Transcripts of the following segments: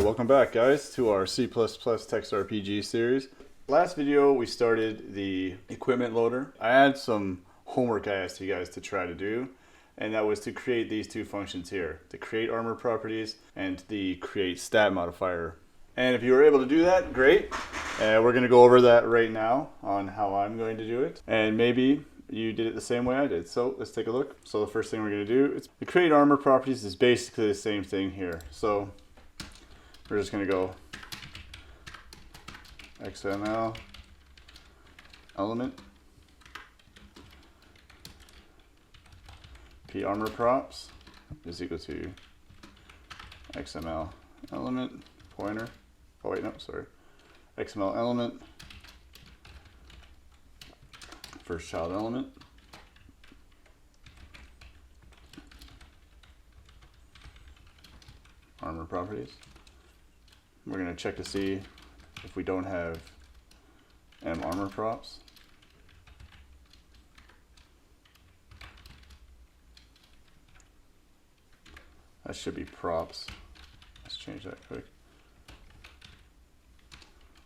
welcome back guys to our C++ text RPG series. Last video we started the equipment loader. I had some homework I asked you guys to try to do, and that was to create these two functions here, the CreateArmorProperties and the CreateStatModifier. And if you were able to do that, great. We're going to go over that right now on how I'm going to do it, and maybe you did it the same way I did. So let's take a look. So the first thing we're going to do, the CreateArmorProperties is basically the same thing here. So we're just going to go XML element p_armorprops is equal to XML element pointer. Oh wait, no, sorry. XML element first child element armor properties. We're going to check to see if we don't have armor props. That should be props. Let's change that quick.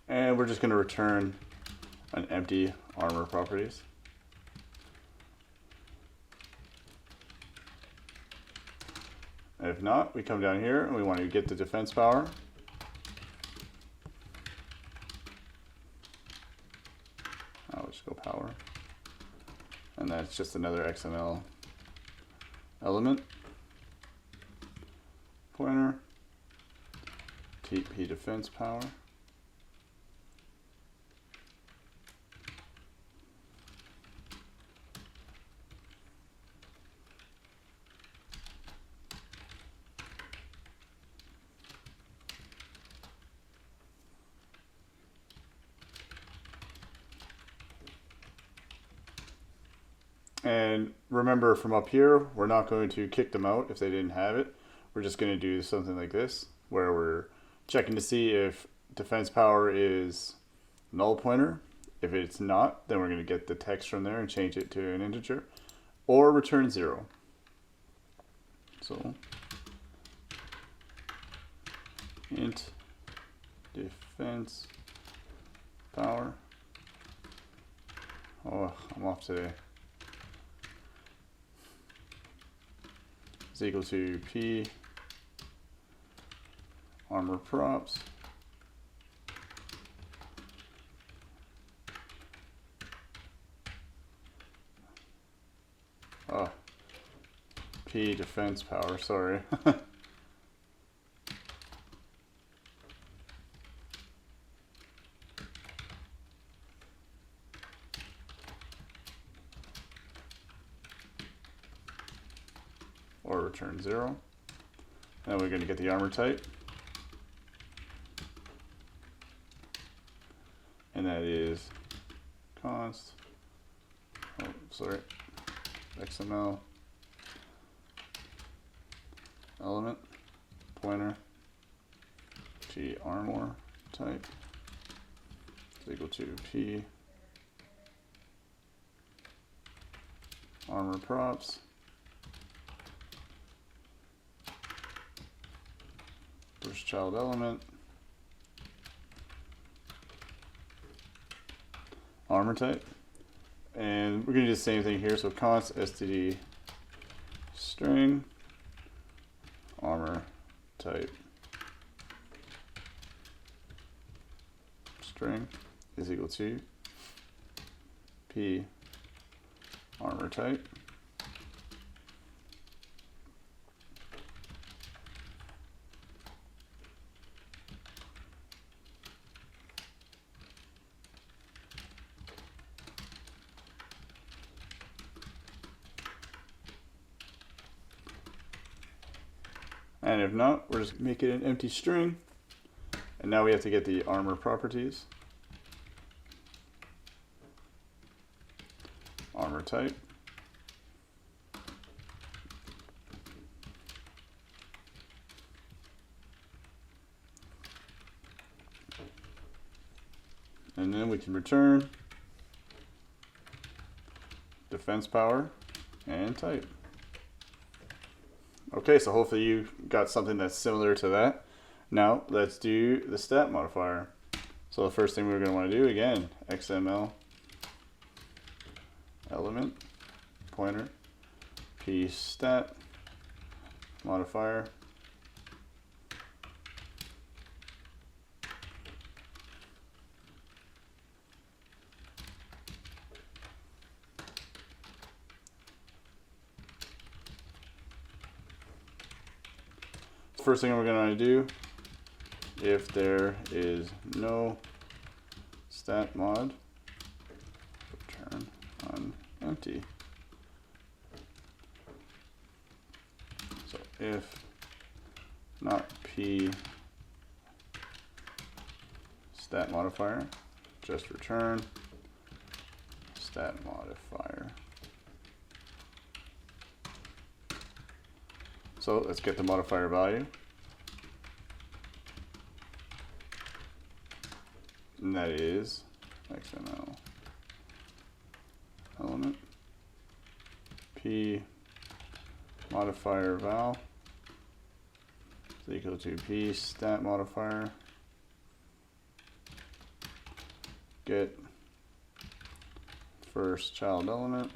And we're just going to return an empty armor properties. If not, we come down here and we want to get the defense power. I'll just go power. And that's just another XML element. Pointer. TP defense power. And remember, from up here, we're not going to kick them out if they didn't have it. We're just going to do something like this, where we're checking to see if defense power is null pointer. If it's not, then we're going to get the text from there and change it to an integer, or return 0. So int defense power. Oh, I'm off today. Is equal to p armor props p defense power, sorry. Or return 0. Then we're going to get the armor type, and that is const, XML element pointer g armor type is equal to p armor props first child element armor type, and we're going to do the same thing here. So const std string armor type string is equal to p armor type and if not, we're just make it an empty string. And now we have to get the armor properties. Armor type. And then we can return defense power and type. Okay, so hopefully you got something that's similar to that. Now let's do the stat modifier. So the first thing we're going to want to do, again, XML element pointer p stat modifier. First thing we're going to do, if there is no stat mod, return on empty. So if not p stat modifier, just return stat modifier. So let's get the modifier value. And that is XML element p modifier val is equal to p stat modifier get first child element.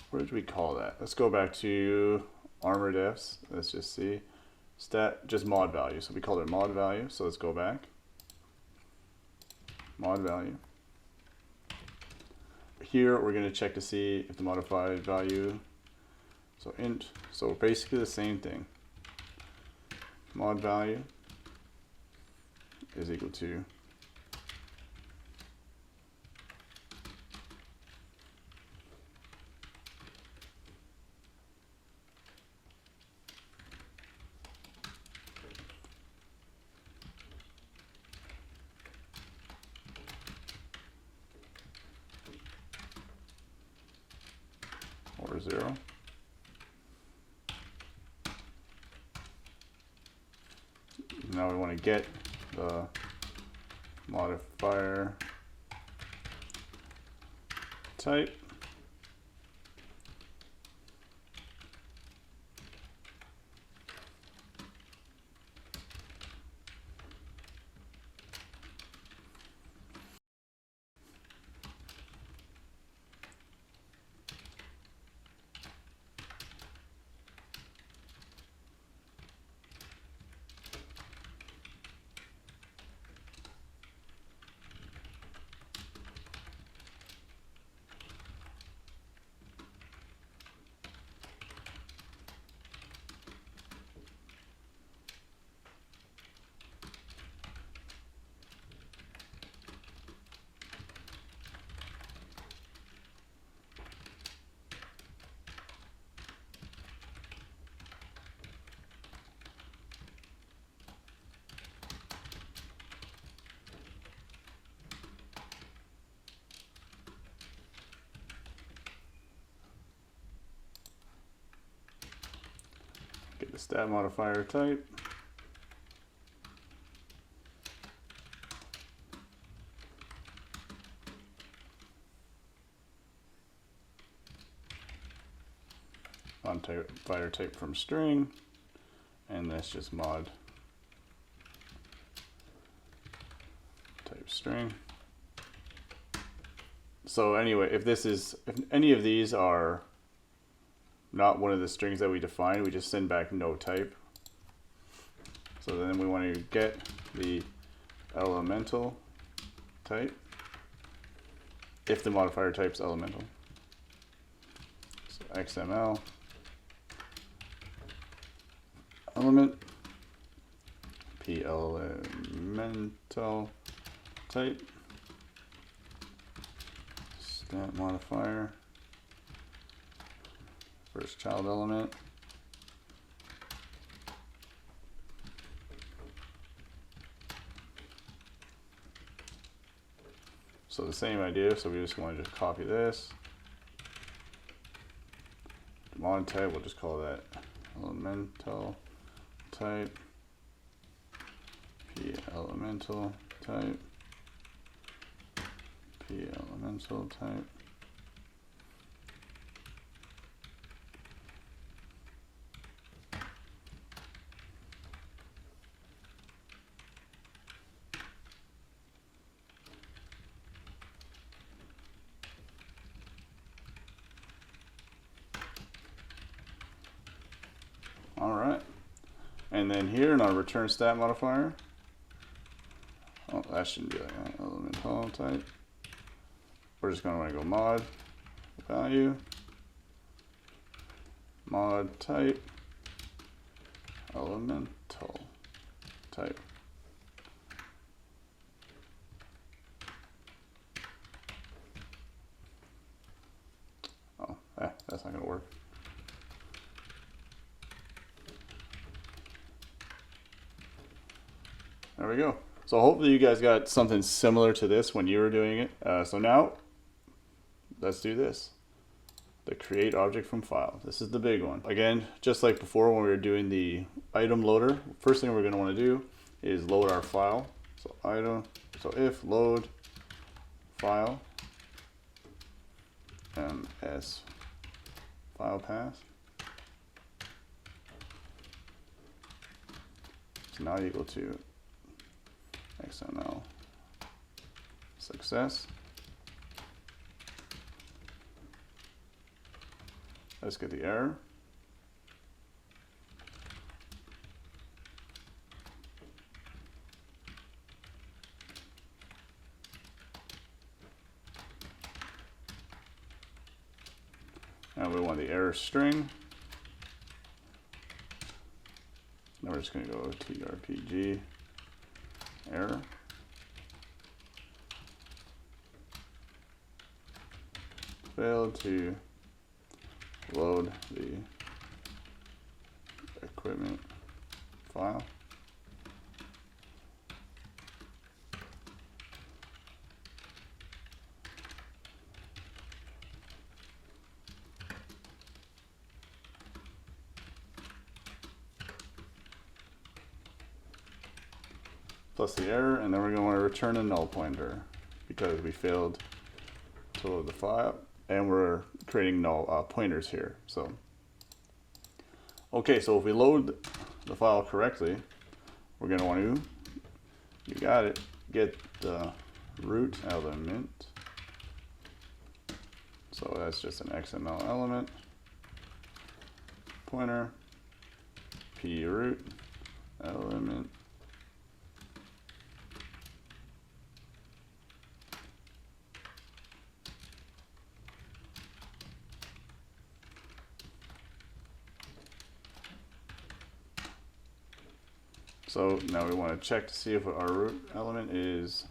What did we call that? Let's go back to armor defs. Let's just see. Stat, just mod value. So we called it mod value. So let's go back. Mod value. Here we're going to check to see if the modified value, so int, so basically the same thing. Mod value is equal to or 0. Now we want to get the modifier type. Get the stat modifier type. Modifier type from string, and that's just mod type string. So anyway, if any of these are not one of the strings that we define, we just send back no type. So then we want to get the elemental type if the modifier type's elemental. So XML element p elemental type stat modifier first child element so the same idea, so we just want to just copy this mod type, we'll just call that elemental type p elemental type p elemental type All right. And then here in our return stat modifier, oh, that shouldn't be like that. Elemental type. We're just going to want to go mod value, mod type, elemental type. Oh, that's not going to work. There we go. So hopefully you guys got something similar to this when you were doing it. So now, let's do this. The create object from file. This is the big one. Again, just like before when we were doing the item loader, first thing we're going to want to do is load our file. So item, so if load file ms file path. So now equal to XML success. Let's get the error. And we want the error string. Now we're just going to go JRPG error. Failed to load the equipment file. Plus the error, and then we're going to want to return a null pointer because we failed to load the file, and we're creating null pointers here. So, okay, so if we load the file correctly, we're going to want to, you got it, get the root element. So that's just an XML element pointer, p root element. So now we want to check to see if our root element is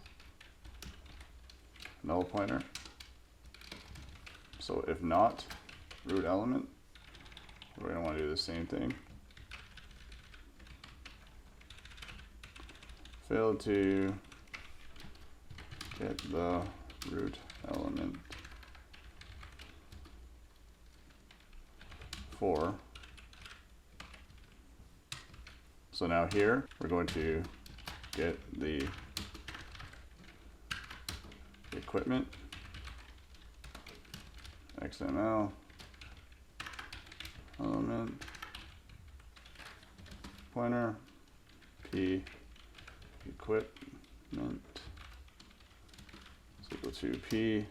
null pointer. So if not, root element, we're going to want to do the same thing. Failed to get the root element for. So now here, we're going to get the equipment, XML, element, pointer, p, equipment, is equal to p,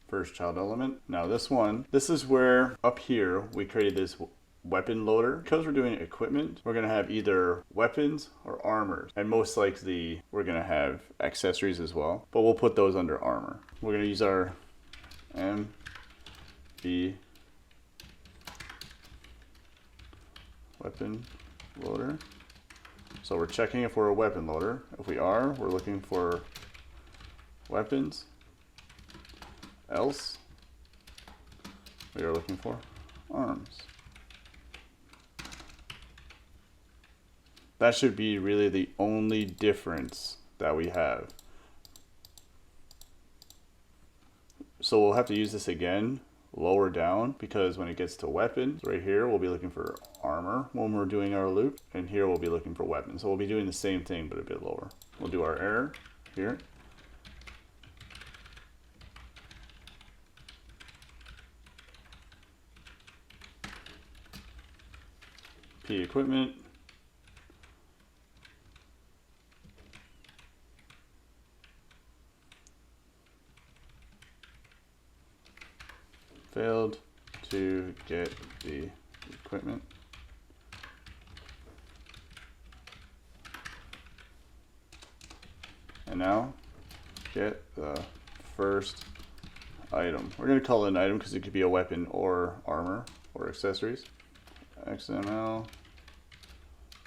first child element. Now this one, this is where up here we created this weapon loader. Because we're doing equipment, we're going to have either weapons or armors, and most likely we're going to have accessories as well, but we'll put those under armor. We're going to use our MB weapon loader. So we're checking if we're a weapon loader. If we are, we're looking for weapons. Else, we are looking for arms. That should be really the only difference that we have. So we'll have to use this again lower down, because when it gets to weapons, right here we'll be looking for armor when we're doing our loop, and here we'll be looking for weapons. So we'll be doing the same thing but a bit lower. We'll do our error here. P equipment, failed to get the equipment. And now get the first item. We're going to call it an item because it could be a weapon or armor or accessories. XML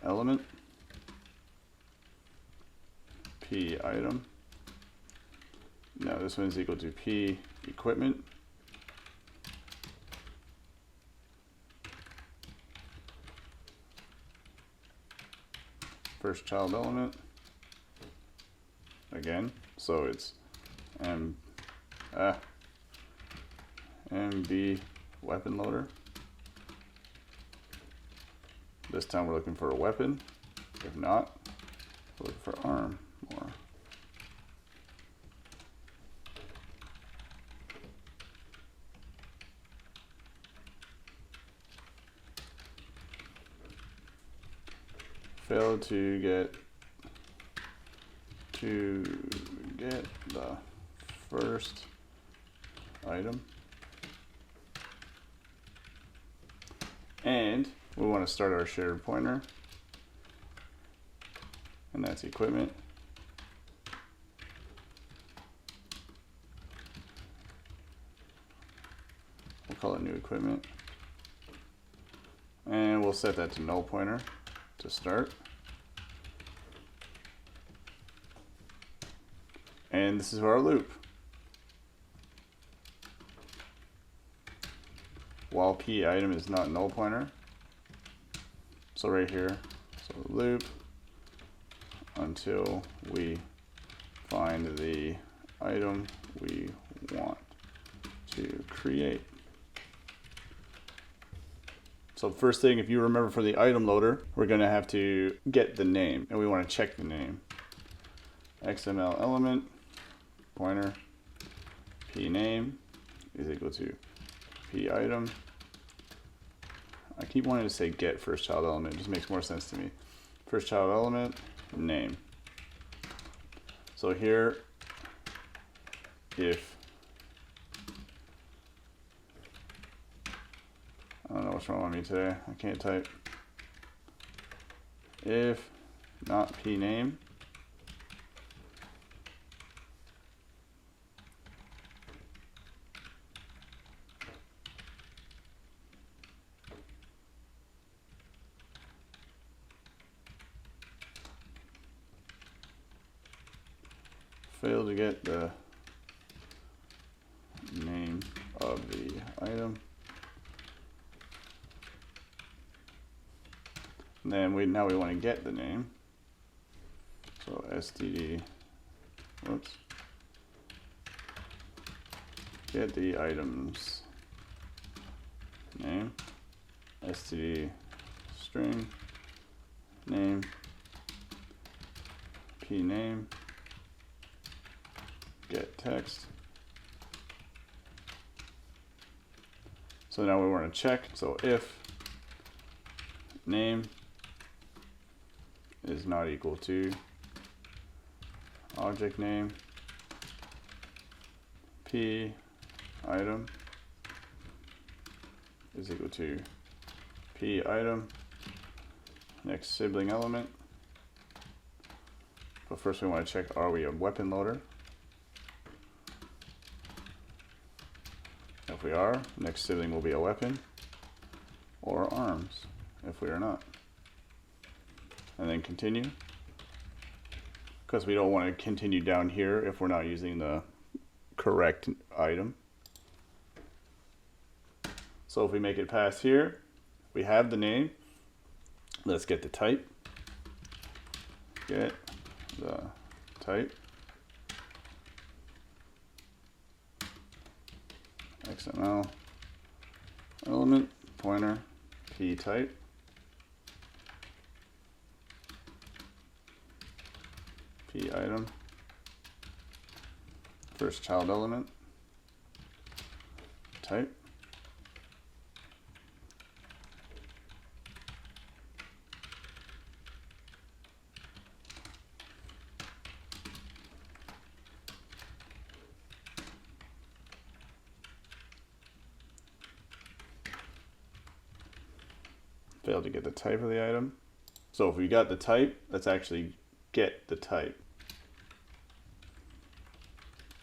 element p item. Now this one is equal to p equipment. First child element. Again, so it's MB weapon loader. This time we're looking for a weapon. If not, we're looking for arm more. Failed to get the first item. And we want to start our shared pointer, and that's equipment. We'll call it new equipment. And we'll set that to null pointer to start. And this is our loop. While p item is not null pointer. So right here, so loop until we find the item we want to create. So first thing, if you remember for the item loader, we're going to have to get the name, and we want to check the name. XML element pointer p name is equal to p item. I keep wanting to say get first child element, it just makes more sense to me. First child element name. So here, if I don't know what's wrong with me today, I can't type. If not p name, fail to get the name of the item. And then now we want to get the name. So std, whoops, get the items name, std string name, p name, get text. So now we want to check. So if name is not equal to object name p item is equal to p item next sibling element. But first we want to check, are we a weapon loader? If we are, next sibling will be a weapon or arms if we are not. And then continue, because we don't want to continue down here if we're not using the correct item. So if we make it past here, we have the name. Let's get the type. Get the type. XML element pointer p type. P item. First child element. Type. Failed to get the type of the item. So if we got the type, let's actually get the type.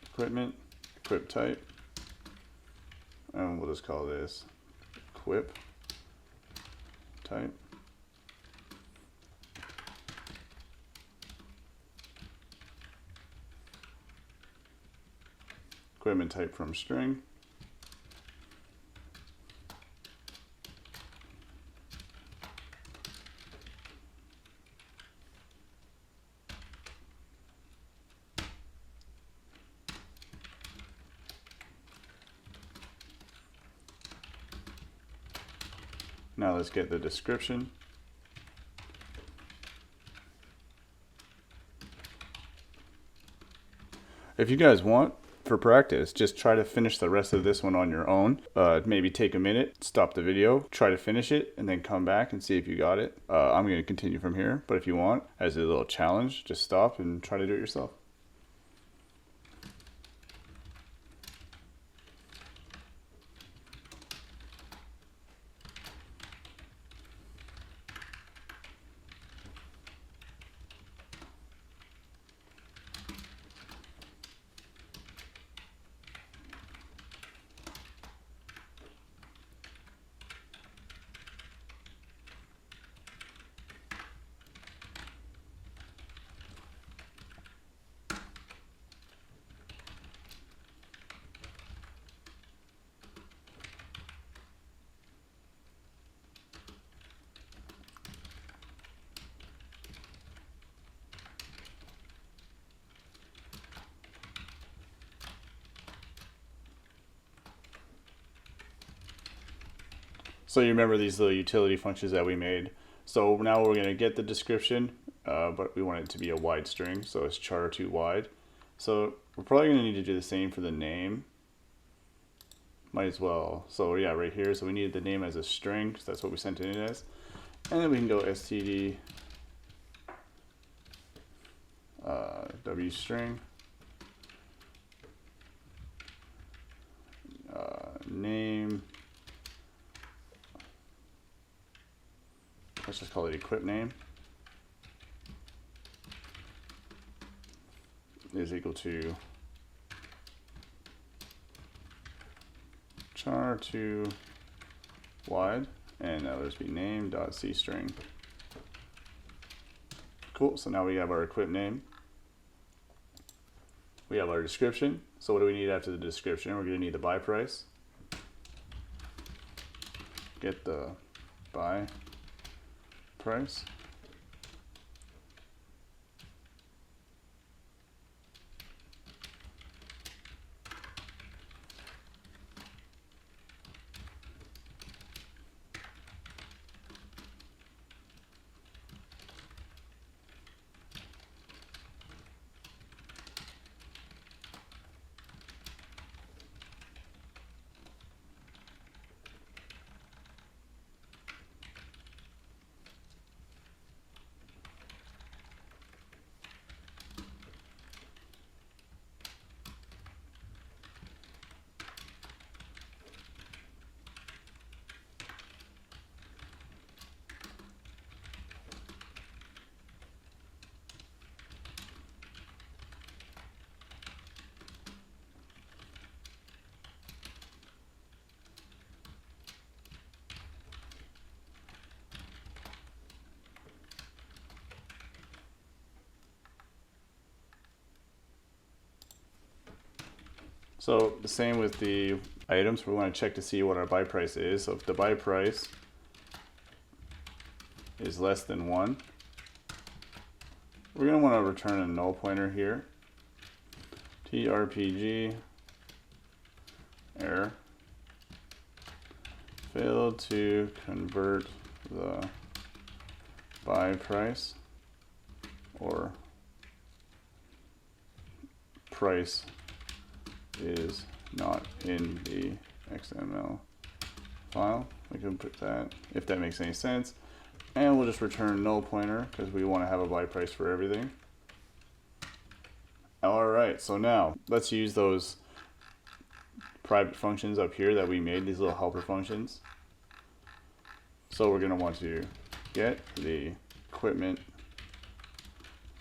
Equipment, equip type, and we'll just call this equip type. Equipment type from string. Now let's get the description. If you guys want, for practice, just try to finish the rest of this one on your own. Maybe take a minute, stop the video, try to finish it, and then come back and see if you got it. I'm going to continue from here, but if you want, as a little challenge, just stop and try to do it yourself. So you remember these little utility functions that we made. So now we're going to get the description, but we want it to be a wide string, so it's char2 wide. So we're probably going to need to do the same for the name. Might as well. So yeah, right here. So we need the name as a string, because that's what we sent it in as. And then we can go std w string name. Let's just call it equip name is equal to char2 wide, and now there's be name.cstring. Cool. So now we have our equip name. We have our description. So what do we need after the description? We're going to need the buy price. Get the buy price. So the same with the items, we want to check to see what our buy price is. So if the buy price is less than 1, we're going to want to return a null pointer here. JRPG error, failed to convert the buy price, or price is not in the XML file. We can put that if that makes any sense, and we'll just return null pointer because we want to have a buy price for everything. Alright, so now let's use those private functions up here that we made, these little helper functions. So we're going to want to get the equipment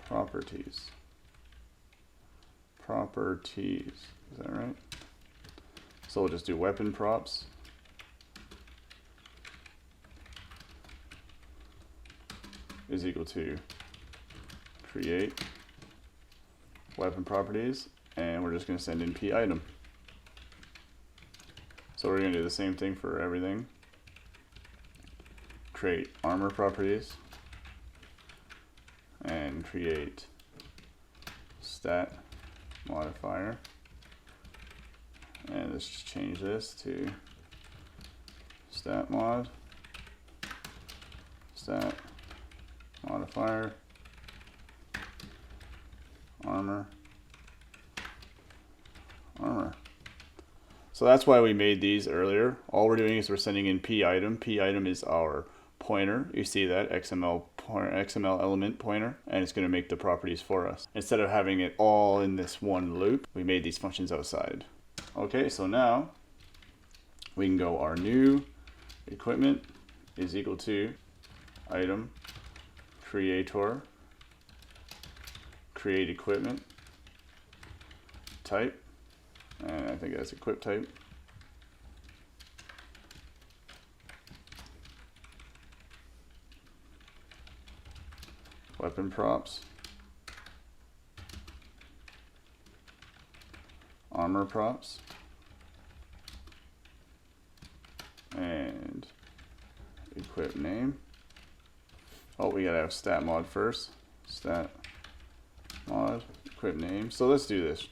properties. Properties, is that right? So we'll just do weapon props. Is equal to create weapon properties, and we're just going to send in p item. So we're going to do the same thing for everything. Create armor properties and create stat modifier, and let's just change this to stat mod, stat modifier, armor. So that's why we made these earlier. All we're doing is we're sending in p item. P item is our pointer. You see that XML element pointer, and it's going to make the properties for us. Instead of having it all in this one loop, we made these functions outside. Okay, so now we can go our new equipment is equal to item creator create equipment type, and I think that's equip type. Weapon props, armor props, and equip name. Oh, we gotta have stat mod first. Stat mod equip name. So let's do this.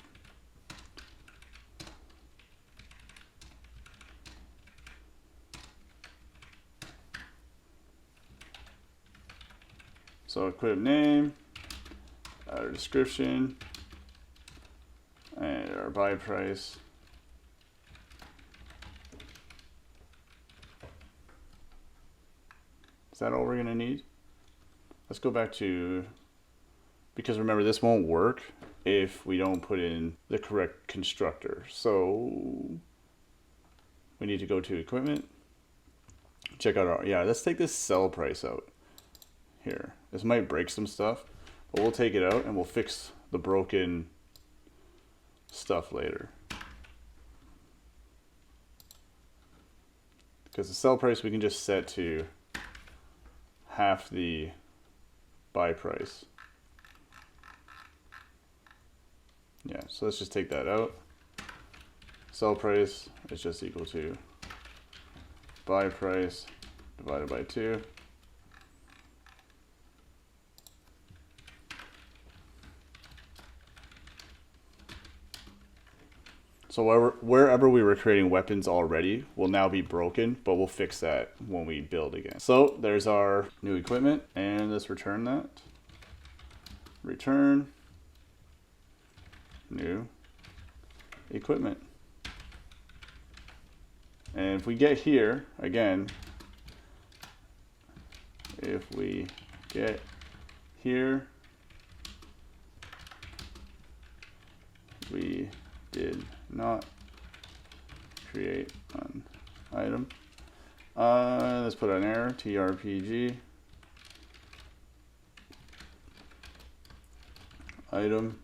So equip name, our description, and our buy price. Is that all we're gonna need? Let's go back to, because remember this won't work if we don't put in the correct constructor. So we need to go to equipment, check out our, yeah, let's take this sell price out here. This might break some stuff, but we'll take it out and we'll fix the broken stuff later. Because the sell price we can just set to half the buy price. Yeah, so let's just take that out. Sell price is just equal to buy price divided by 2. So wherever we were creating weapons already will now be broken, but we'll fix that when we build again. So there's our new equipment, and let's return that. Return new equipment. And if we get here, again, if we get here, we did not create an item. Let's put an error, JRPG item.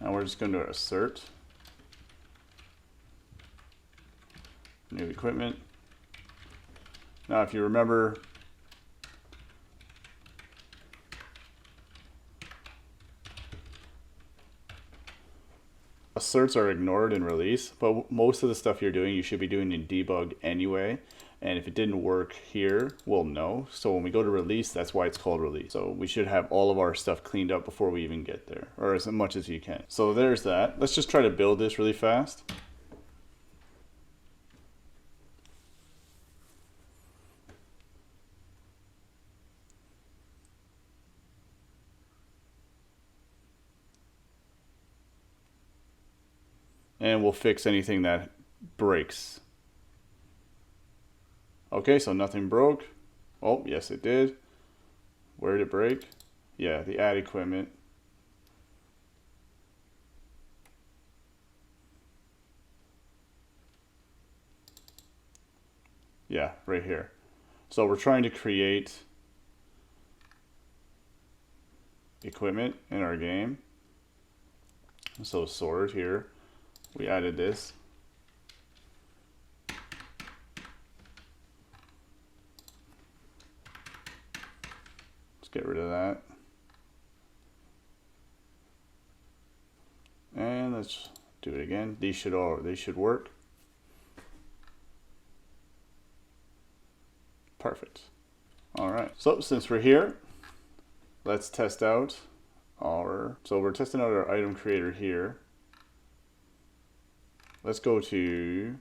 And we're just going to assert new equipment. Now, if you remember, asserts are ignored in release, but most of the stuff you're doing, you should be doing in debug anyway. And if it didn't work here, we'll know. So when we go to release, that's why it's called release. So we should have all of our stuff cleaned up before we even get there, or as much as you can. So there's that. Let's just try to build this really fast. and we'll fix anything that breaks. Okay, so nothing broke. Oh, yes it did. Where did it break? Yeah, the add equipment. Yeah, right here. So we're trying to create equipment in our game. So sword here, we added this. Let's get rid of that. And let's do it again. They should work. Perfect. All right. So since we're here, let's test out so we're testing out our item creator here. Let's go to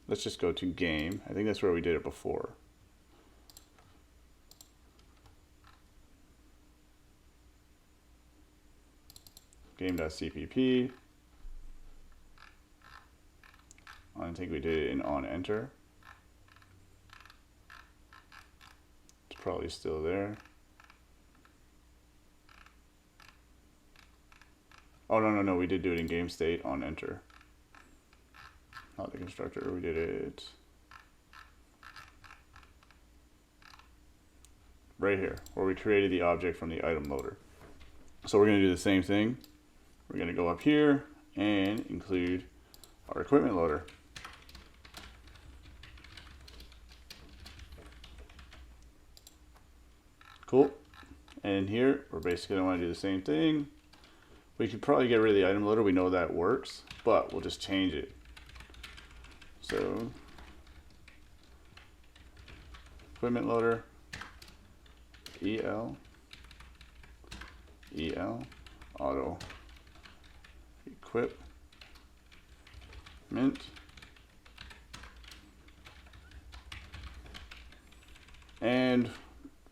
let's just go to game. I think that's where we did it before. Game.cpp. I think we did it in on enter. It's probably still there. Oh, no, we did do it in game state on enter. Not the constructor, we did it right here, where we created the object from the item loader. So we're going to do the same thing. We're going to go up here and include our equipment loader. Cool. And here, we're basically going to want to do the same thing. We could probably get rid of the item loader. We know that works, but we'll just change it. So, equipment loader, EL, auto, equipment. And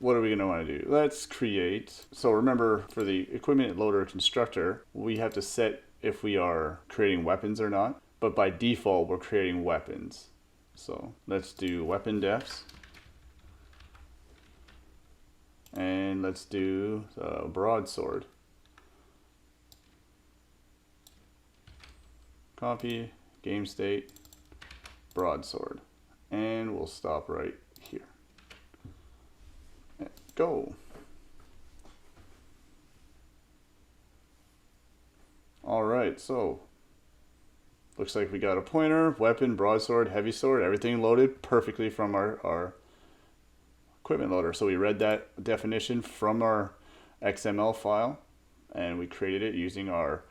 what are we going to want to do? Let's create. So remember, for the equipment loader constructor, we have to set if we are creating weapons or not. But by default, we're creating weapons. So let's do weapon defs. And let's do the broadsword. Copy, game state, broadsword. And we'll stop right here. Go. All right, so looks like we got a pointer, weapon, broadsword, heavy sword, everything loaded perfectly from our equipment loader. So we read that definition from our XML file and we created it using our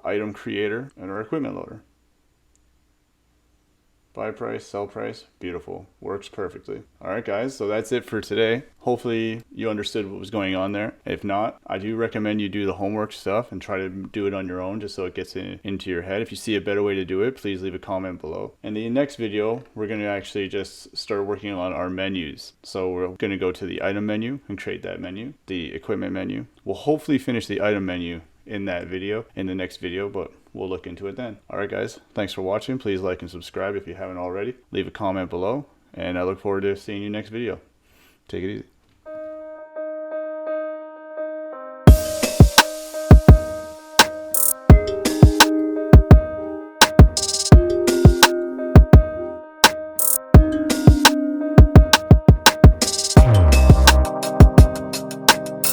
item creator and our equipment loader. Buy price, sell price, beautiful. Works perfectly. All right, guys, so that's it for today. Hopefully you understood what was going on there. If not, I do recommend you do the homework stuff and try to do it on your own just so it gets into your head. If you see a better way to do it, please leave a comment below. In the next video, we're going to actually just start working on our menus. So we're going to go to the item menu and create that menu, the equipment menu. We'll hopefully finish the item menu in that video, in the next video, but we'll look into it then. All right, guys, thanks for watching. Please like and subscribe if you haven't already. Leave a comment below, and I look forward to seeing you next video. Take it easy.